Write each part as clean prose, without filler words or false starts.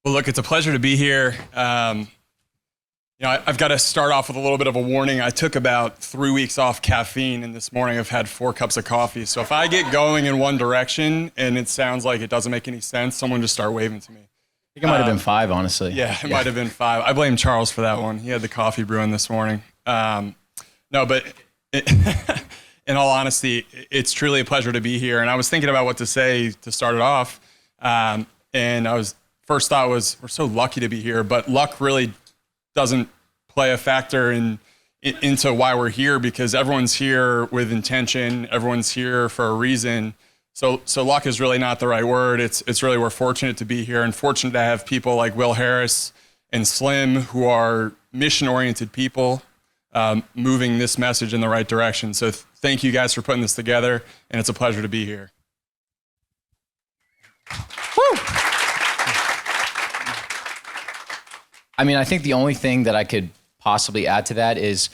Well, look, it's a pleasure to be here. I've got to start off with a little bit of a warning. I took about 3 weeks off caffeine, and this morning I've had 4 cups of coffee. So if I get going in one direction and it sounds like it doesn't make any sense, someone just start waving to me. I think it might have been 5, honestly. Yeah, it might have been 5. I blame Charles for that one. He had the coffee brewing this morning. In all honesty, it's truly a pleasure to be here. And I was thinking about what to say to start it off. First thought was, we're so lucky to be here, but luck really doesn't play a factor into why we're here, because everyone's here with intention. Everyone's here for a reason. So luck is really not the right word. It's really, we're fortunate to be here and fortunate to have people like Will Harris and Slim, who are mission-oriented people, moving this message in the right direction. So thank you guys for putting this together, and it's a pleasure to be here. Woo! I mean, I think the only thing that I could possibly add to that is,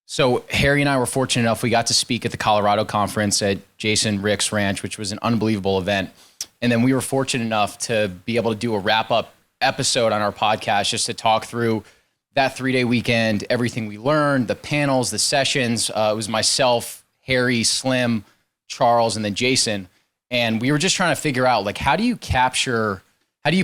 so Harry and I were fortunate enough, we got to speak at the Colorado conference at Jason Rick's ranch, which was an unbelievable event. And then we were fortunate enough to be able to do a wrap-up episode on our podcast just to talk through that 3-day weekend, everything we learned, the panels, the sessions. It was myself, Harry, Slim, Charles, and then Jason. And we were just trying to figure out, like, how do you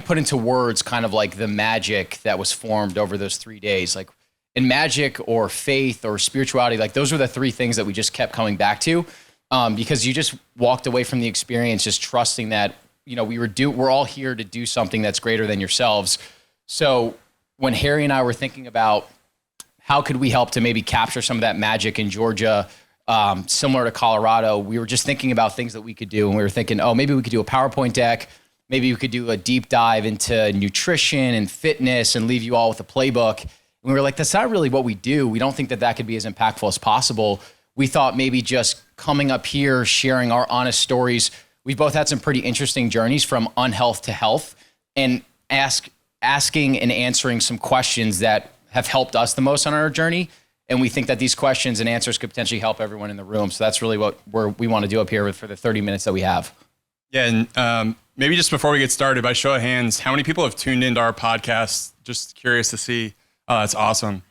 put into words kind of like the magic that was formed over those 3 days? Like, in magic or faith or spirituality, like those were the 3 things that we just kept coming back to, because you just walked away from the experience just trusting that, we're all here to do something that's greater than yourselves. So when Harry and I were thinking about how could we help to maybe capture some of that magic in Georgia, similar to Colorado, we were just thinking about things that we could do. And we were thinking, maybe we could do a PowerPoint deck. Maybe we could do a deep dive into nutrition and fitness and leave you all with a playbook. And we were like, that's not really what we do. We don't think that could be as impactful as possible. We thought maybe just coming up here, sharing our honest stories. We've both had some pretty interesting journeys from unhealth to health, and asking and answering some questions that have helped us the most on our journey. And we think that these questions and answers could potentially help everyone in the room. So that's really what we want to do up here for the 30 minutes that we have. Yeah, and maybe just before we get started, by show of hands, how many people have tuned into our podcast? Just curious to see. Oh, that's awesome.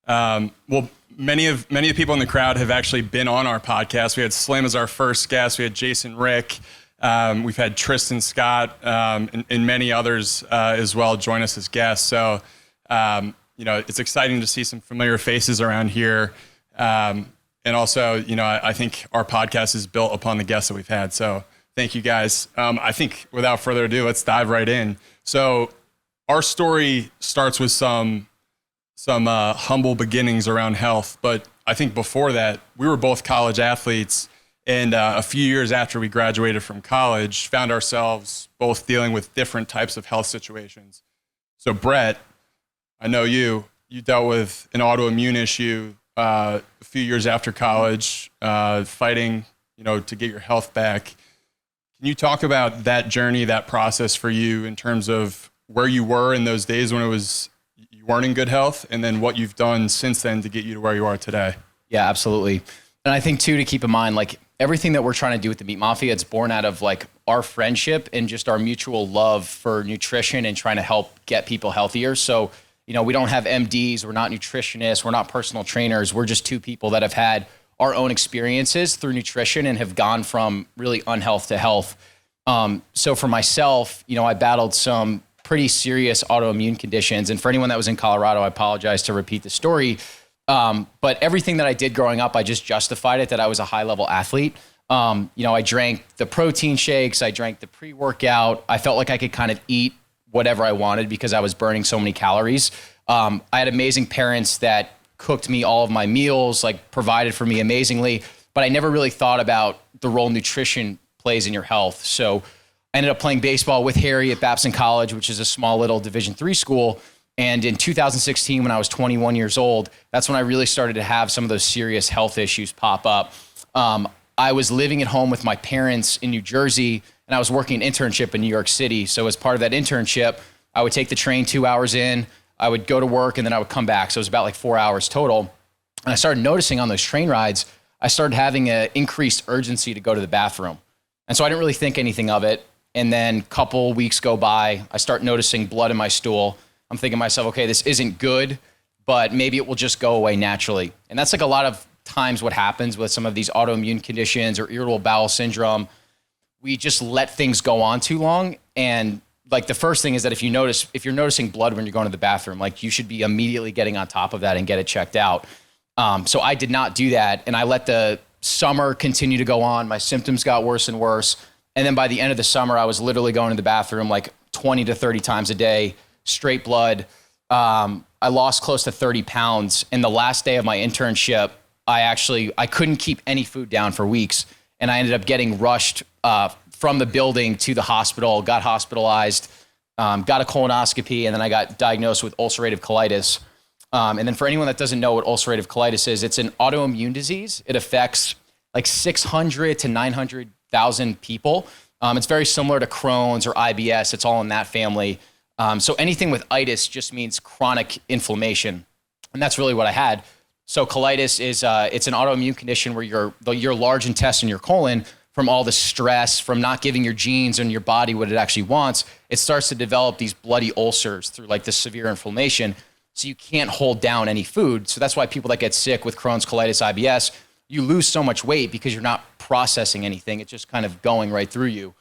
Well, many of the people in the crowd have actually been on our podcast. We had Slim as our first guest. We had Jason Rick. We've had Tristan Scott and many others as well join us as guests. So, it's exciting to see some familiar faces around here. And also, I think our podcast is built upon the guests that we've had. So thank you guys. I think without further ado, let's dive right in. So our story starts with some humble beginnings around health. But I think before that, we were both college athletes. And a few years after we graduated from college, found ourselves both dealing with different types of health situations. So Brett, I know you dealt with an autoimmune issue a few years after college, fighting, to get your health back. Can you talk about that journey, that process for you in terms of where you were in those days when you weren't in good health, and then what you've done since then to get you to where you are today? Yeah, absolutely. And I think too, to keep in mind, like everything that we're trying to do with the Meat Mafia, it's born out of like our friendship and just our mutual love for nutrition and trying to help get people healthier. So, we don't have MDs, we're not nutritionists, we're not personal trainers. We're just 2 people that have had our own experiences through nutrition and have gone from really unhealth to health. So for myself, I battled some pretty serious autoimmune conditions. And for anyone that was in Colorado, I apologize to repeat the story. But everything that I did growing up, I just justified it that I was a high level athlete. I drank the protein shakes, I drank the pre-workout. I felt like I could kind of eat whatever I wanted because I was burning so many calories. I had amazing parents that cooked me all of my meals, like provided for me amazingly, but I never really thought about the role nutrition plays in your health. So I ended up playing baseball with Harry at Babson College, which is a small little Division III school. And in 2016, when I was 21 years old, that's when I really started to have some of those serious health issues pop up. I was living at home with my parents in New Jersey, and I was working an internship in New York City. So as part of that internship, I would take the train 2 hours in, I would go to work, and then I would come back. So it was about like 4 hours total. And I started noticing on those train rides, I started having an increased urgency to go to the bathroom. And so I didn't really think anything of it. And then a couple weeks go by, I start noticing blood in my stool. I'm thinking to myself, okay, this isn't good, but maybe it will just go away naturally. And that's like a lot of times what happens with some of these autoimmune conditions or irritable bowel syndrome. We just let things go on too long. And like the first thing is that if you're noticing blood when you're going to the bathroom, like you should be immediately getting on top of that and get it checked out. So I did not do that. And I let the summer continue to go on. My symptoms got worse and worse. And then by the end of the summer, I was literally going to the bathroom like 20 to 30 times a day, straight blood. I lost close to 30 pounds. And the last day of my internship, I couldn't keep any food down for weeks. And I ended up getting rushed from the building to the hospital, got hospitalized, got a colonoscopy, and then I got diagnosed with ulcerative colitis. And then for anyone that doesn't know what ulcerative colitis is, it's an autoimmune disease. It affects like 600 to 900,000 people. It's very similar to Crohn's or IBS. It's all in that family. So anything with itis just means chronic inflammation. And that's really what I had. So colitis is it's an autoimmune condition where your large intestine, your colon, from all the stress, from not giving your genes and your body what it actually wants, it starts to develop these bloody ulcers through like this severe inflammation. So you can't hold down any food. So that's why people that get sick with Crohn's, colitis, IBS, you lose so much weight because you're not processing anything. It's just kind of going right through you.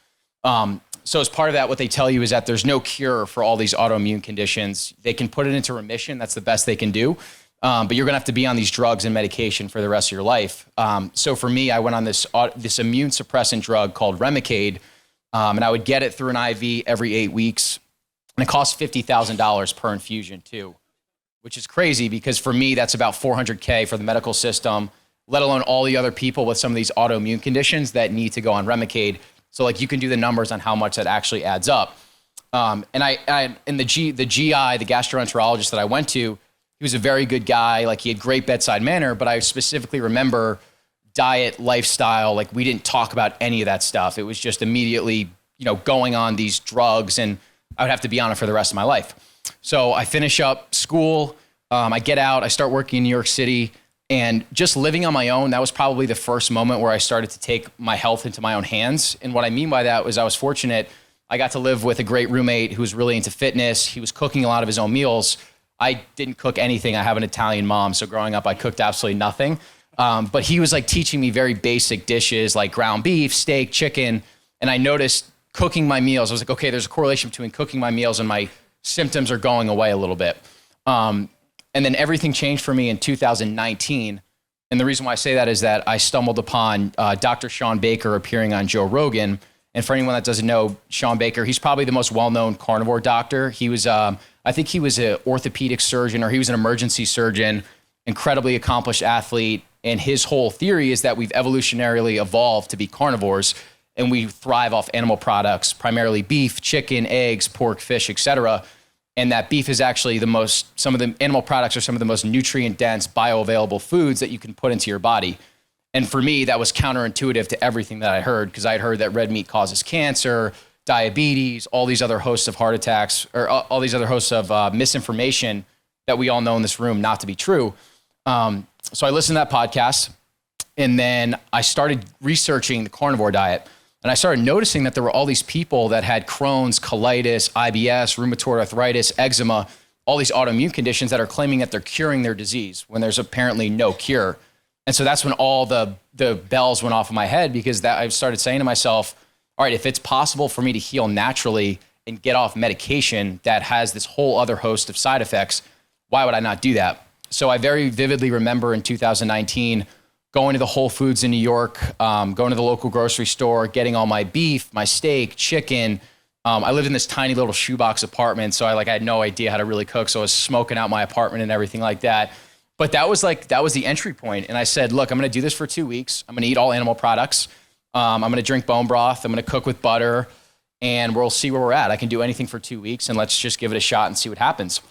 So as part of that, what they tell you is that there's no cure for all these autoimmune conditions. They can put it into remission. That's the best they can do. But you're going to have to be on these drugs and medication for the rest of your life. So for me, I went on this immune suppressant drug called Remicade, and I would get it through an IV every 8 weeks. And it costs $50,000 per infusion too, which is crazy because for me, that's about $400K for the medical system, let alone all the other people with some of these autoimmune conditions that need to go on Remicade. So like you can do the numbers on how much that actually adds up. And the GI, the gastroenterologist that I went to, he was a very good guy. Like he had great bedside manner, but I specifically remember diet, lifestyle. Like we didn't talk about any of that stuff. It was just immediately, going on these drugs, and I would have to be on it for the rest of my life. So I finish up school. I get out, I start working in New York City, and just living on my own. That was probably the first moment where I started to take my health into my own hands. And what I mean by that was I was fortunate. I got to live with a great roommate who was really into fitness. He was cooking a lot of his own meals. I didn't cook anything. I have an Italian mom, so growing up, I cooked absolutely nothing. But he was like teaching me very basic dishes like ground beef, steak, chicken. And I noticed cooking my meals. I was like, okay, there's a correlation between cooking my meals and my symptoms are going away a little bit. And then everything changed for me in 2019. And the reason why I say that is that I stumbled upon Dr. Shawn Baker appearing on Joe Rogan. And for anyone that doesn't know Shawn Baker, he's probably the most well-known carnivore doctor. He was, I think he was an orthopedic surgeon, or he was an emergency surgeon, incredibly accomplished athlete. And his whole theory is that we've evolutionarily evolved to be carnivores, and we thrive off animal products, primarily beef, chicken, eggs, pork, fish, etc. And that beef is actually some of the animal products are some of the most nutrient-dense, bioavailable foods that you can put into your body. And for me, that was counterintuitive to everything that I heard, because I had heard that red meat causes cancer, diabetes, all these other hosts of heart attacks, or all these other hosts of misinformation that we all know in this room not to be true. So I listened to that podcast, and then I started researching the carnivore diet. And I started noticing that there were all these people that had Crohn's, colitis, IBS, rheumatoid arthritis, eczema, all these autoimmune conditions that are claiming that they're curing their disease when there's apparently no cure. And so that's when all the bells went off in my head, because I started saying to myself, all right, if it's possible for me to heal naturally and get off medication that has this whole other host of side effects, why would I not do that? So I very vividly remember in 2019 going to the Whole Foods in New York, going to the local grocery store, getting all my beef, my steak, chicken. I lived in this tiny little shoebox apartment, so I had no idea how to really cook. So I was smoking out my apartment and everything like that. But that was the entry point. And I said, look, I'm going to do this for 2 weeks. I'm going to eat all animal products. I'm going to drink bone broth. I'm going to cook with butter, and we'll see where we're at. I can do anything for 2 weeks, and let's just give it a shot and see what happens.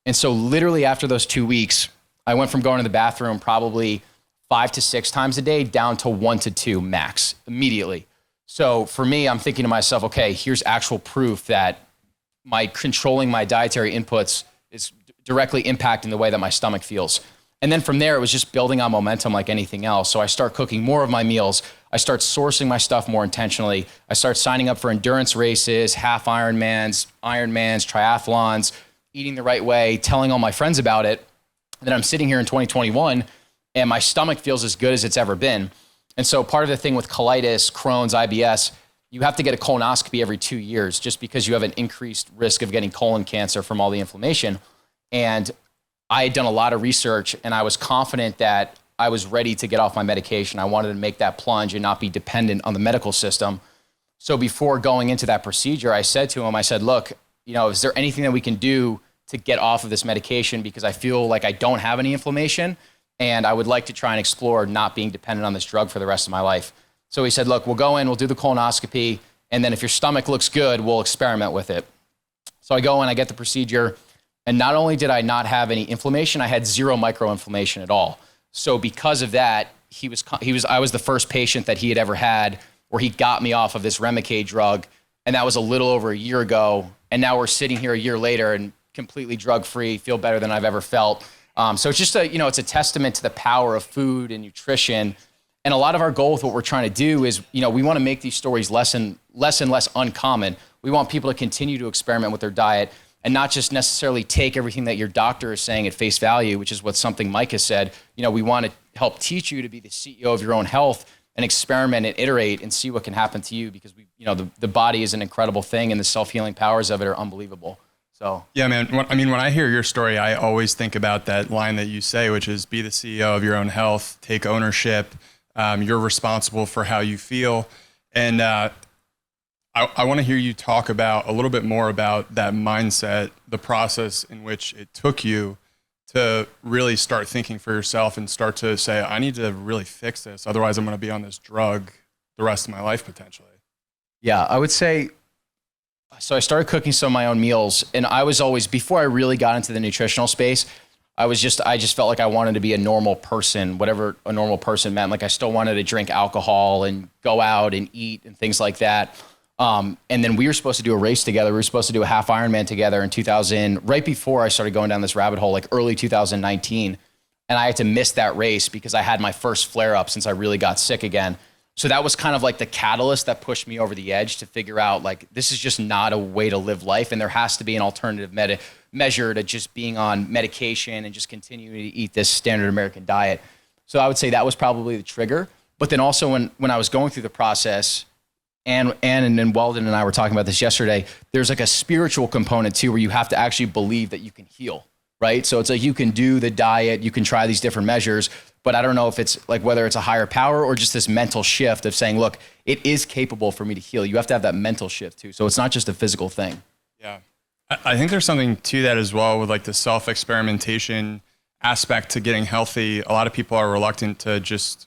And so literally after those 2 weeks, I went from going to the bathroom probably 5 to 6 times a day down to 1 to 2 max immediately. So for me, I'm thinking to myself, okay, here's actual proof that my controlling my dietary inputs is directly impacting the way that my stomach feels. And then from there, it was just building on momentum like anything else. So I start cooking more of my meals. I start sourcing my stuff more intentionally. I start signing up for endurance races, half Ironmans, triathlons, eating the right way, telling all my friends about it. And then I'm sitting here in 2021 and my stomach feels as good as it's ever been. And so part of the thing with colitis, Crohn's, IBS, you have to get a colonoscopy every 2 years just because you have an increased risk of getting colon cancer from all the inflammation. And I had done a lot of research and I was confident that I was ready to get off my medication. I wanted to make that plunge and not be dependent on the medical system. So before going into that procedure, I said to him, I said, look, is there anything that we can do to get off of this medication? Because I feel like I don't have any inflammation and I would like to try and explore not being dependent on this drug for the rest of my life. So he said, look, we'll go in, we'll do the colonoscopy, and then if your stomach looks good, we'll experiment with it. So I go in, I get the procedure, and not only did I not have any inflammation, I had zero microinflammation at all. So because of that, I was the first patient that he had ever had where he got me off of this Remicade drug, and that was a little over a year ago. And now we're sitting here a year later and completely drug-free, feel better than I've ever felt. So it's just it's a testament to the power of food and nutrition. And a lot of our goal with what we're trying to do is, we want to make these stories less and less uncommon. We want people to continue to experiment with their diet and not just necessarily take everything that your doctor is saying at face value, which is what something Mike has said. We want to help teach you to be the CEO of your own health and experiment and iterate and see what can happen to you because the body is an incredible thing and the self-healing powers of it are unbelievable. So yeah, man. When I hear your story, I always think about that line that you say, which is be the CEO of your own health, take ownership. You're responsible for how you feel. And I want to hear you talk about a little bit more about that mindset, the process in which it took you to really start thinking for yourself and start to say, I need to really fix this. Otherwise, I'm going to be on this drug the rest of my life potentially. Yeah, I would say, so I started cooking some of my own meals. And I was always, before I really got into the nutritional space, I just felt like I wanted to be a normal person, whatever a normal person meant. Like I still wanted to drink alcohol and go out and eat and things like that. And then we were supposed to do a race together. We were supposed to do a half Ironman together in 2000, right before I started going down this rabbit hole, like early 2019. And I had to miss that race because I had my first flare up since I really got sick again. So that was kind of like the catalyst that pushed me over the edge to figure out like, this is just not a way to live life. And there has to be an alternative measure to just being on medication and just continuing to eat this standard American diet. So I would say that was probably the trigger. But then also when I was going through the process, and then Weldon and I were talking about this yesterday, there's like a spiritual component too, where you have to actually believe that you can heal, right? So it's like you can do the diet, you can try these different measures, but I don't know if it's like whether it's a higher power or just this mental shift of saying, look, it is capable for me to heal. You have to have that mental shift too. So it's not just a physical thing. Yeah. I think there's something to that as well with like the self-experimentation aspect to getting healthy. A lot of people are reluctant to just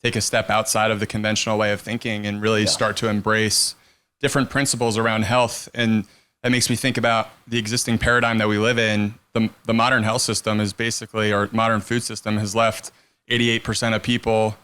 take a step outside of the conventional way of thinking and really start to embrace different principles around health. And that makes me think about the existing paradigm that we live in. The modern health system is basically, or modern food system has left 88% of people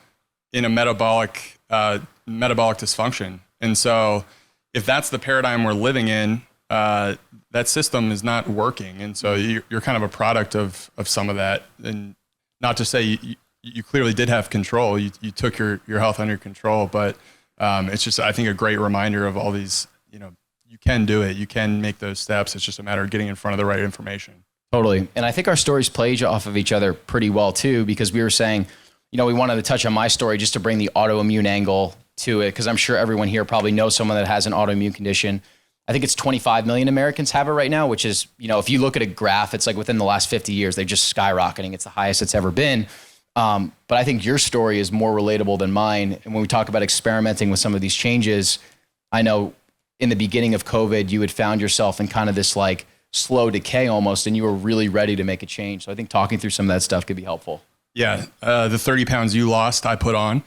in a metabolic dysfunction. And so if that's the paradigm we're living in, that system is not working. And so you're kind of a product of some of that. And not to say you clearly did have control. You took your health under control, but it's just, I think, a great reminder of all these, you can do it. You can make those steps. It's just a matter of getting in front of the right information. Totally. And I think our stories play off of each other pretty well too, because we were saying, we wanted to touch on my story just to bring the autoimmune angle to it. Cause I'm sure everyone here probably knows someone that has an autoimmune condition. I think it's 25 million Americans have it right now, which is, if you look at a graph, it's like within the last 50 years, they're just skyrocketing. It's the highest it's ever been. But I think your story is more relatable than mine. And when we talk about experimenting with some of these changes, I know in the beginning of COVID, you had found yourself in kind of this like slow decay almost, and you were really ready to make a change. So I think talking through some of that stuff could be helpful. Yeah. The 30 pounds you lost, I put on.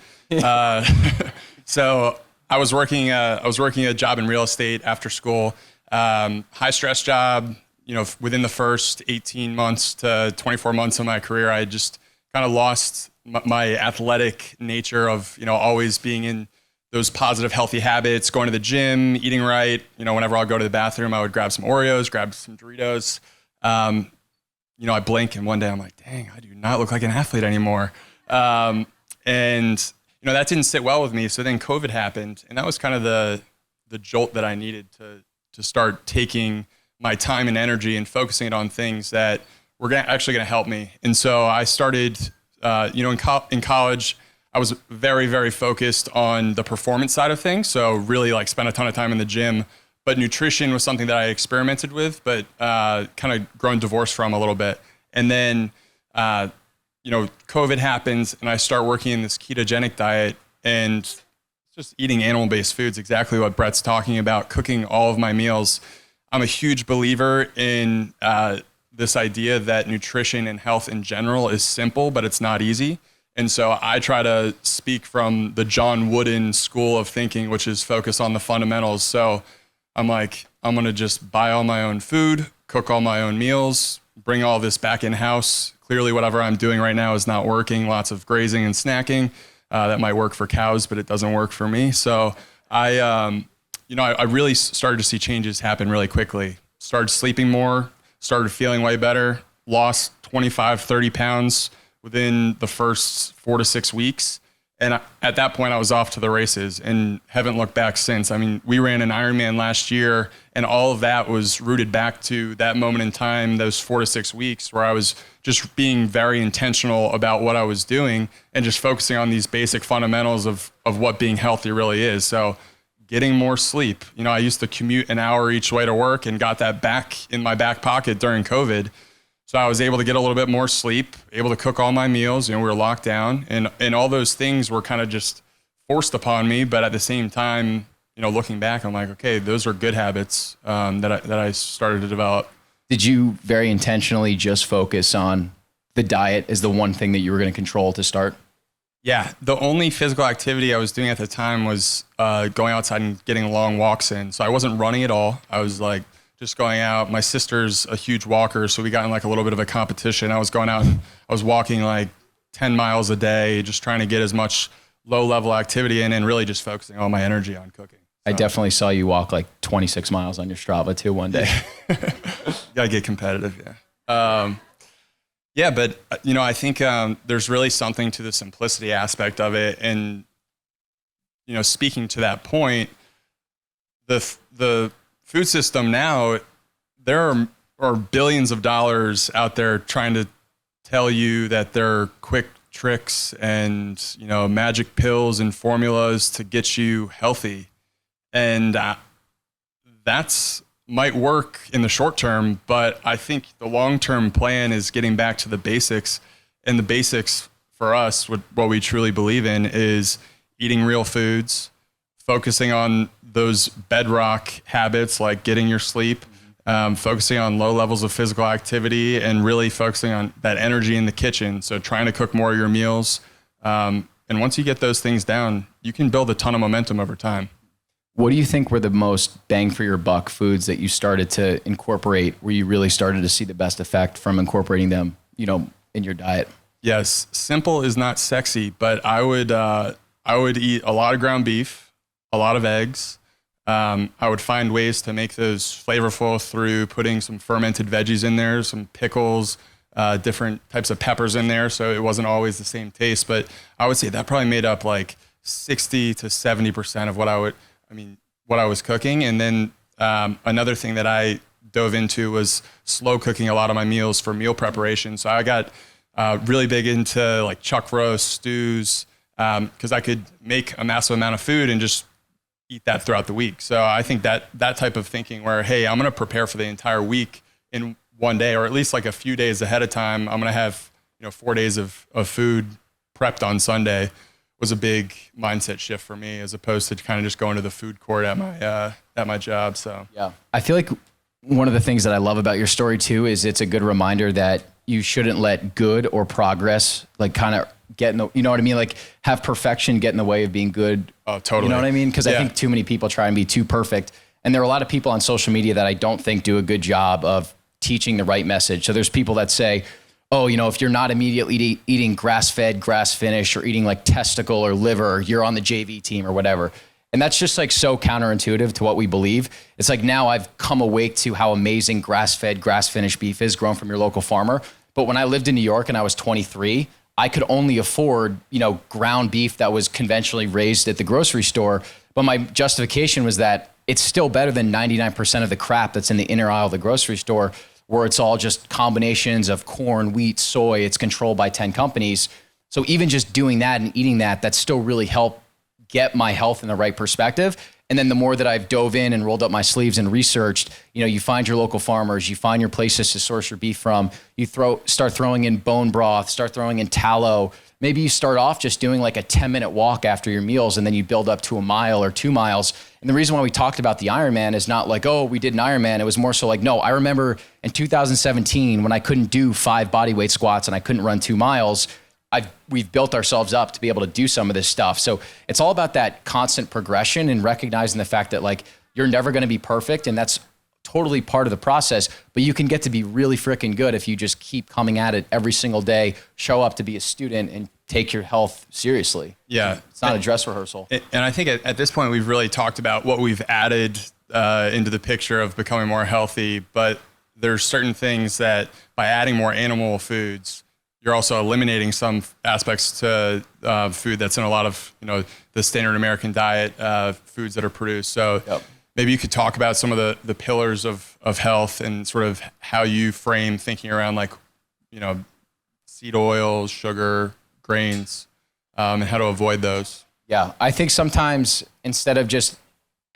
So I was working a job in real estate after school, high stress job. Within the first 18 months to 24 months of my career, I just kind of lost my athletic nature of, always being in those positive, healthy habits, going to the gym, eating right. Whenever I'll go to the bathroom, I would grab some Oreos, grab some Doritos. I blink and one day I'm like, dang, I do not look like an athlete anymore. And that didn't sit well with me. So then COVID happened, and that was kind of the jolt that I needed to start taking my time and energy and focusing it on things that were actually going to help me. And so I started, in college, I was very, very focused on the performance side of things. So really like spent a ton of time in the gym, but nutrition was something that I experimented with, but kind of grown divorced from a little bit. And then, COVID happens and I start working in this ketogenic diet and just eating animal-based foods, exactly what Brett's talking about, cooking all of my meals. I'm a huge believer in this idea that nutrition and health in general is simple, but it's not easy. And so I try to speak from the John Wooden school of thinking, which is focus on the fundamentals. So I'm like, I'm going to just buy all my own food, cook all my own meals, bring all this back in-house. Clearly, whatever I'm doing right now is not working. Lots of grazing and snacking. That might work for cows, but it doesn't work for me. So I really started to see changes happen really quickly. Started sleeping more, started feeling way better, lost 25, 30 pounds within the first 4 to 6 weeks. And at that point, I was off to the races and haven't looked back since. I mean, we ran an Ironman last year, and all of that was rooted back to that moment in time, those 4 to 6 weeks where I was just being very intentional about what I was doing and just focusing on these basic fundamentals of what being healthy really is. So getting more sleep. I used to commute an hour each way to work and got that back in my back pocket during COVID. So I was able to get a little bit more sleep, able to cook all my meals. We were locked down, and all those things were kind of just forced upon me. But at the same time, looking back, I'm like, okay, those are good habits that I started to develop. Did you very intentionally just focus on the diet as the one thing that you were going to control to start? Yeah, the only physical activity I was doing at the time was going outside and getting long walks in. So I wasn't running at all. I was like just going out. My sister's a huge walker, so we got in like a little bit of a competition. I was going out and I was walking like 10 miles a day, just trying to get as much low-level activity in and really just focusing all my energy on cooking. So. I definitely saw you walk like 26 miles on your Strava too one day. Gotta get competitive, yeah. But I think there's really something to the simplicity aspect of it. And, speaking to that point, the food system now, there are billions of dollars out there trying to tell you that there are quick tricks and, magic pills and formulas to get you healthy. And that's might work in the short term, but I think the long-term plan is getting back to the basics. And the basics for us, what we truly believe in, is eating real foods, focusing on those bedrock habits like getting your sleep, focusing on low levels of physical activity, and really focusing on that energy in the kitchen. So trying to cook more of your meals. And once you get those things down, you can build a ton of momentum over time. What do you think were the most bang for your buck foods that you started to incorporate, where you really started to see the best effect from incorporating them, in your diet? Yes. Simple is not sexy, but I would eat a lot of ground beef, a lot of eggs. I would find ways to make those flavorful through putting some fermented veggies in there, some pickles, different types of peppers in there. So it wasn't always the same taste, but I would say that probably made up like 60 to 70% of what I was cooking. And then another thing that I dove into was slow cooking a lot of my meals for meal preparation. So I got really big into like chuck roast, stews, because I could make a massive amount of food and just eat that throughout the week. So I think that type of thinking where, hey, I'm going to prepare for the entire week in one day, or at least like a few days ahead of time. I'm going to have 4 days of food prepped on Sunday, was a big mindset shift for me, as opposed to kind of just going to the food court at my job. So yeah, I feel like one of the things that I love about your story too is it's a good reminder that you shouldn't let good or progress like kind of get in the, you know what I mean? Like have perfection get in the way of being good. Oh, totally. You know what I mean? Because I think too many people try and be too perfect. And there are a lot of people on social media that I don't think do a good job of teaching the right message. So there's people that say, oh, if you're not immediately eating grass-fed, grass-finished, or eating like testicle or liver, you're on the JV team or whatever. And that's just like so counterintuitive to what we believe. It's like now I've come awake to how amazing grass-fed, grass-finished beef is grown from your local farmer. But when I lived in New York and I was 23, I could only afford, ground beef that was conventionally raised at the grocery store. But my justification was that it's still better than 99% of the crap that's in the inner aisle of the grocery store, where it's all just combinations of corn, wheat, soy. It's controlled by 10 companies. So even just doing that and eating that still really helped get my health in the right perspective. And then the more that I've dove in and rolled up my sleeves and researched, you find your local farmers, you find your places to source your beef from, you start throwing in bone broth, start throwing in tallow. Maybe you start off just doing like a 10-minute walk after your meals, and then you build up to a mile or 2 miles. And the reason why we talked about the Ironman is not like, oh, we did an Ironman. It was more so like, no, I remember in 2017 when I couldn't do 5 bodyweight squats and I couldn't run 2 miles, we've built ourselves up to be able to do some of this stuff. So it's all about that constant progression and recognizing the fact that like you're never going to be perfect, and that's totally part of the process, but you can get to be really freaking good if you just keep coming at it every single day, show up to be a student, and take your health seriously. Yeah. It's not a dress rehearsal. And I think at this point, we've really talked about what we've added into the picture of becoming more healthy, but there's certain things that by adding more animal foods, you're also eliminating some aspects to food that's in a lot of, the standard American diet foods that are produced. So maybe you could talk about some of the pillars of health and sort of how you frame thinking around like, seed oils, sugar, grains, and how to avoid those. Yeah, I think sometimes instead of just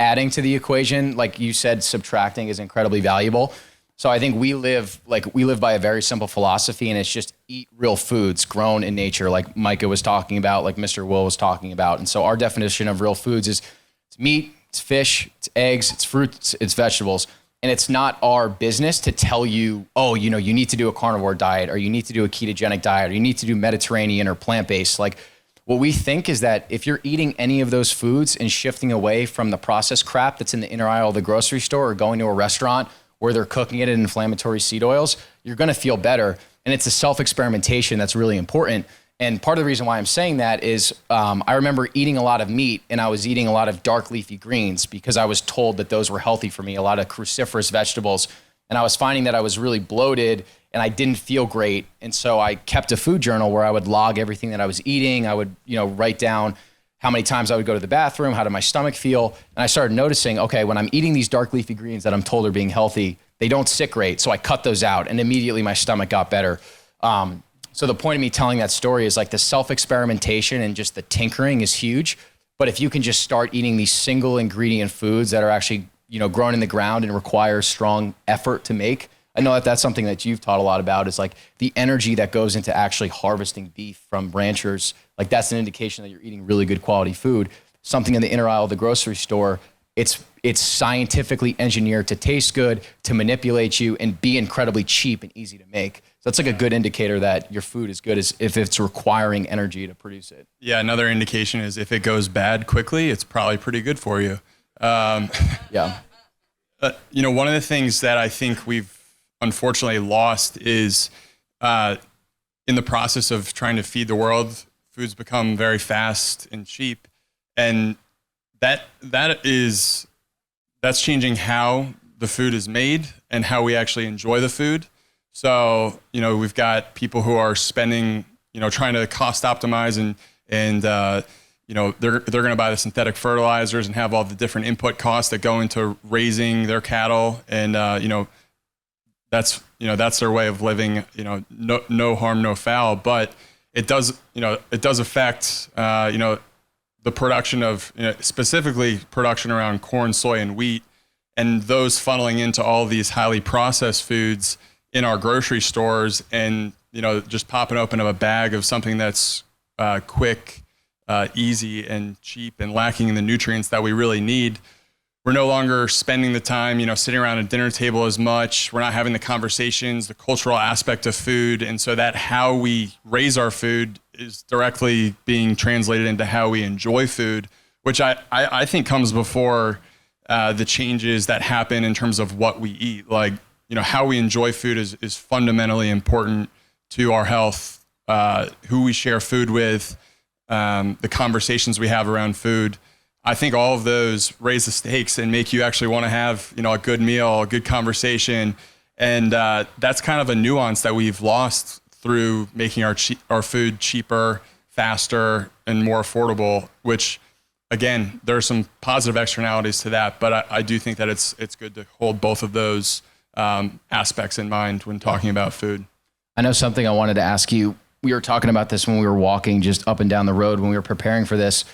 adding to the equation, like you said, subtracting is incredibly valuable. So I think we live by a very simple philosophy, and it's just eat real foods grown in nature, like Micah was talking about, like Mr. Will was talking about. And so our definition of real foods is it's meat, it's fish, it's eggs, it's fruits, it's vegetables. And it's not our business to tell you, oh, you need to do a carnivore diet, or you need to do a ketogenic diet, or you need to do Mediterranean or plant-based. Like what we think is that if you're eating any of those foods and shifting away from the processed crap that's in the inner aisle of the grocery store, or going to a restaurant where they're cooking it in inflammatory seed oils, you're going to feel better. And it's a self-experimentation that's really important. And part of the reason why I'm saying that is I remember eating a lot of meat, and I was eating a lot of dark leafy greens because I was told that those were healthy for me, a lot of cruciferous vegetables. And I was finding that I was really bloated and I didn't feel great. And so I kept a food journal where I would log everything that I was eating. I would, write down how many times I would go to the bathroom, how did my stomach feel? And I started noticing, okay, when I'm eating these dark leafy greens that I'm told are being healthy, they don't sit great. So I cut those out, and immediately my stomach got better. So the point of me telling that story is like the self-experimentation and just the tinkering is huge. But if you can just start eating these single ingredient foods that are actually, grown in the ground and require strong effort to make. I know that that's something that you've taught a lot about, is like the energy that goes into actually harvesting beef from ranchers. Like that's an indication that you're eating really good quality food. Something in the inner aisle of the grocery store, it's scientifically engineered to taste good, to manipulate you, and be incredibly cheap and easy to make. So that's like a good indicator that your food is good, is if it's requiring energy to produce it. Yeah, another indication is if it goes bad quickly, it's probably pretty good for you. Yeah. One of the things that I think we've unfortunately lost is in the process of trying to feed the world, foods become very fast and cheap. And that's changing how the food is made and how we actually enjoy the food. So, we've got people who are spending, trying to cost optimize and they're going to buy the synthetic fertilizers and have all the different input costs that go into raising their cattle. And, that's their way of living, no harm, no foul, but it does affect, the production of, specifically production around corn, soy, and wheat, and those funneling into all these highly processed foods in our grocery stores, and, just popping open a bag of something that's quick, easy, and cheap, and lacking in the nutrients that we really need. We're no longer spending the time, sitting around a dinner table as much. We're not having the conversations, the cultural aspect of food. And so that how we raise our food is directly being translated into how we enjoy food, which I think comes before the changes that happen in terms of what we eat. Like, how we enjoy food is fundamentally important to our health, who we share food with, the conversations we have around food. I think all of those raise the stakes and make you actually want to have, a good meal, a good conversation. And that's kind of a nuance that we've lost through making our food cheaper, faster, and more affordable, which again, there are some positive externalities to that, but I do think that it's good to hold both of those aspects in mind when talking about food. I know something I wanted to ask you. We were talking about this when we were walking just up and down the road when we were preparing for this.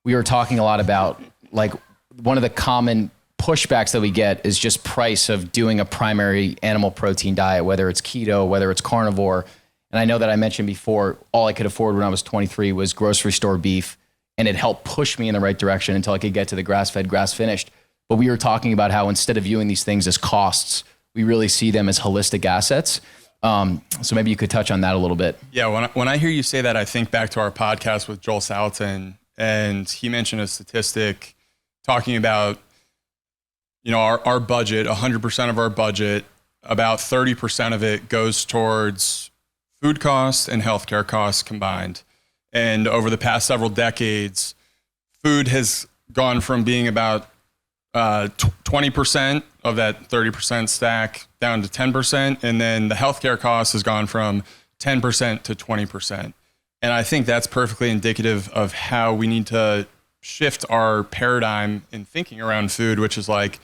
We were talking a lot about, like, one of the common pushbacks that we get is just price of doing a primary animal protein diet, whether it's keto, whether it's carnivore. And I know that I mentioned before, all I could afford when I was 23 was grocery store beef, and it helped push me in the right direction until I could get to the grass-fed, grass-finished. But we were talking about how instead of viewing these things as costs, we really see them as holistic assets. So maybe you could touch on that a little bit. Yeah, when I hear you say that, I think back to our podcast with Joel Salatin, and he mentioned a statistic talking about, our budget, 100% of our budget, about 30% of it goes towards food costs and healthcare costs combined. And over the past several decades, food has gone from being about 20% of that 30% stack down to 10%. And then the healthcare cost has gone from 10% to 20%. And I think that's perfectly indicative of how we need to shift our paradigm in thinking around food, which is like,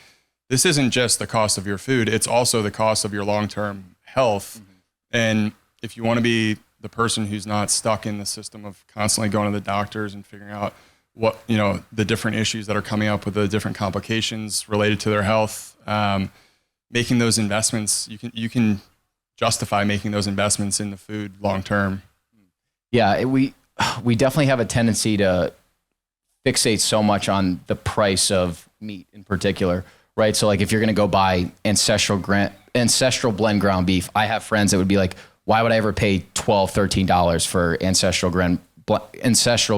this isn't just the cost of your food, it's also the cost of your long-term health. Mm-hmm. And if you want to be the person who's not stuck in the system of constantly going to the doctors and figuring out what, the different issues that are coming up with the different complications related to their health, making those investments, you can justify making those investments in the food long-term. Yeah, we definitely have a tendency to fixate so much on the price of meat in particular, right? So like if you're going to go buy ancestral blend ground beef, I have friends that would be like, why would I ever pay $12, $13 for ancestral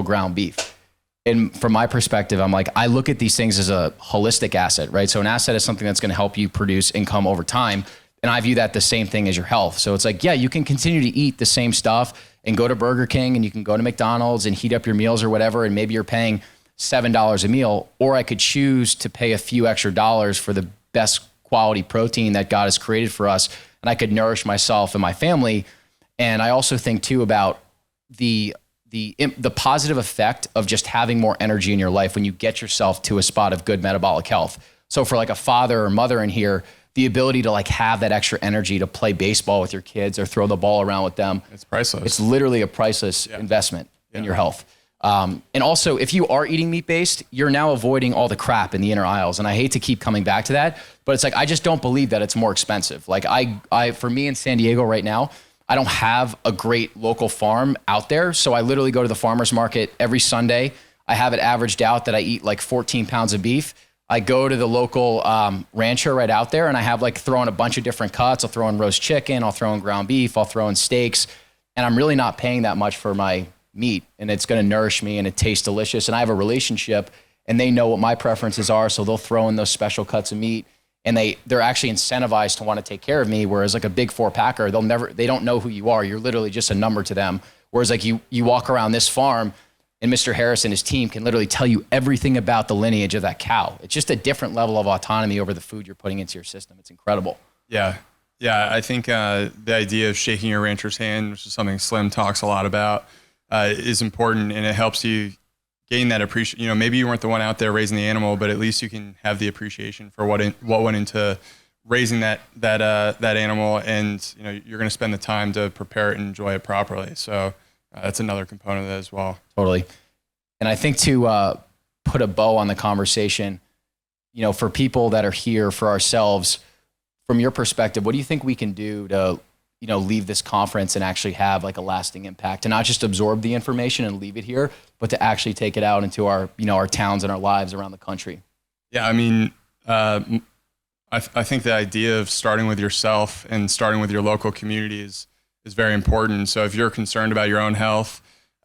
ground beef? And from my perspective, I'm like, I look at these things as a holistic asset, right? So an asset is something that's going to help you produce income over time. And I view that the same thing as your health. So it's like, yeah, you can continue to eat the same stuff and go to Burger King and you can go to McDonald's and heat up your meals or whatever. And maybe you're paying $7 a meal, or I could choose to pay a few extra dollars for the best quality protein that God has created for us. And I could nourish myself and my family. And I also think too about the positive effect of just having more energy in your life when you get yourself to a spot of good metabolic health. So for like a father or mother in here, the ability to like have that extra energy to play baseball with your kids or throw the ball around with them. It's priceless. It's literally a priceless investment in your health. And also, if you are eating meat-based, you're now avoiding all the crap in the inner aisles. And I hate to keep coming back to that, but it's like, I just don't believe that it's more expensive. Like for me in San Diego right now, I don't have a great local farm out there. So I literally go to the farmer's market every Sunday. I have it averaged out that I eat like 14 pounds of beef. I go to the local rancher right out there and I have like throw in a bunch of different cuts. I'll throw in roast chicken, I'll throw in ground beef, I'll throw in steaks. And I'm really not paying that much for my meat, and it's going to nourish me and it tastes delicious. And I have a relationship and they know what my preferences are. So they'll throw in those special cuts of meat and they're actually incentivized to want to take care of me. Whereas like a big four packer, they don't know who you are. You're literally just a number to them. Whereas like you walk around this farm and Mr. Harris and his team can literally tell you everything about the lineage of that cow. It's just a different level of autonomy over the food you're putting into your system. It's incredible. Yeah. Yeah. I think the idea of shaking your rancher's hand, which is something Slim talks a lot about, is important, and it helps you gain that appreciation. Maybe you weren't the one out there raising the animal, but at least you can have the appreciation for what went into raising that animal, and you're going to spend the time to prepare it and enjoy it properly. So that's another component of that as well. Totally. And I think to put a bow on the conversation, for people that are here, for ourselves, from your perspective, what do you think we can do to leave this conference and actually have like a lasting impact, and not just absorb the information and leave it here, but to actually take it out into our, our towns and our lives around the country? Yeah. I mean, I think the idea of starting with yourself and starting with your local community is very important. So if you're concerned about your own health,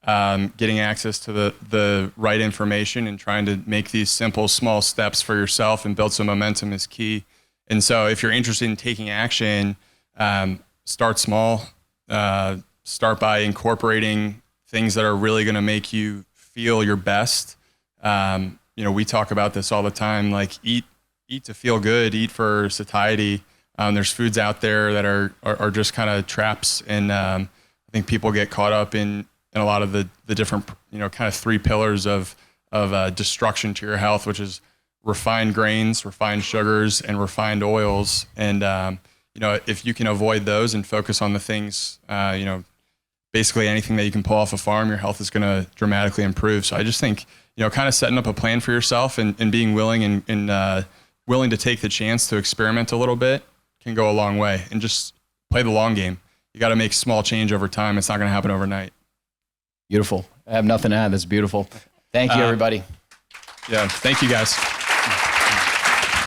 getting access to the right information and trying to make these simple, small steps for yourself and build some momentum is key. And so if you're interested in taking action, start small, start by incorporating things that are really going to make you feel your best. We talk about this all the time, like eat to feel good, eat for satiety. There's foods out there that are just kind of traps. And think people get caught up in a lot of the different, kind of 3 pillars of destruction to your health, which is refined grains, refined sugars, and refined oils. And, if you can avoid those and focus on the things, basically anything that you can pull off a farm, your health is going to dramatically improve. So I just think, kind of setting up a plan for yourself and being willing and willing to take the chance to experiment a little bit can go a long way, and just play the long game. You got to make small change over time. It's not going to happen overnight. Beautiful. I have nothing to add. That's beautiful. Thank you, everybody. Yeah. Thank you guys.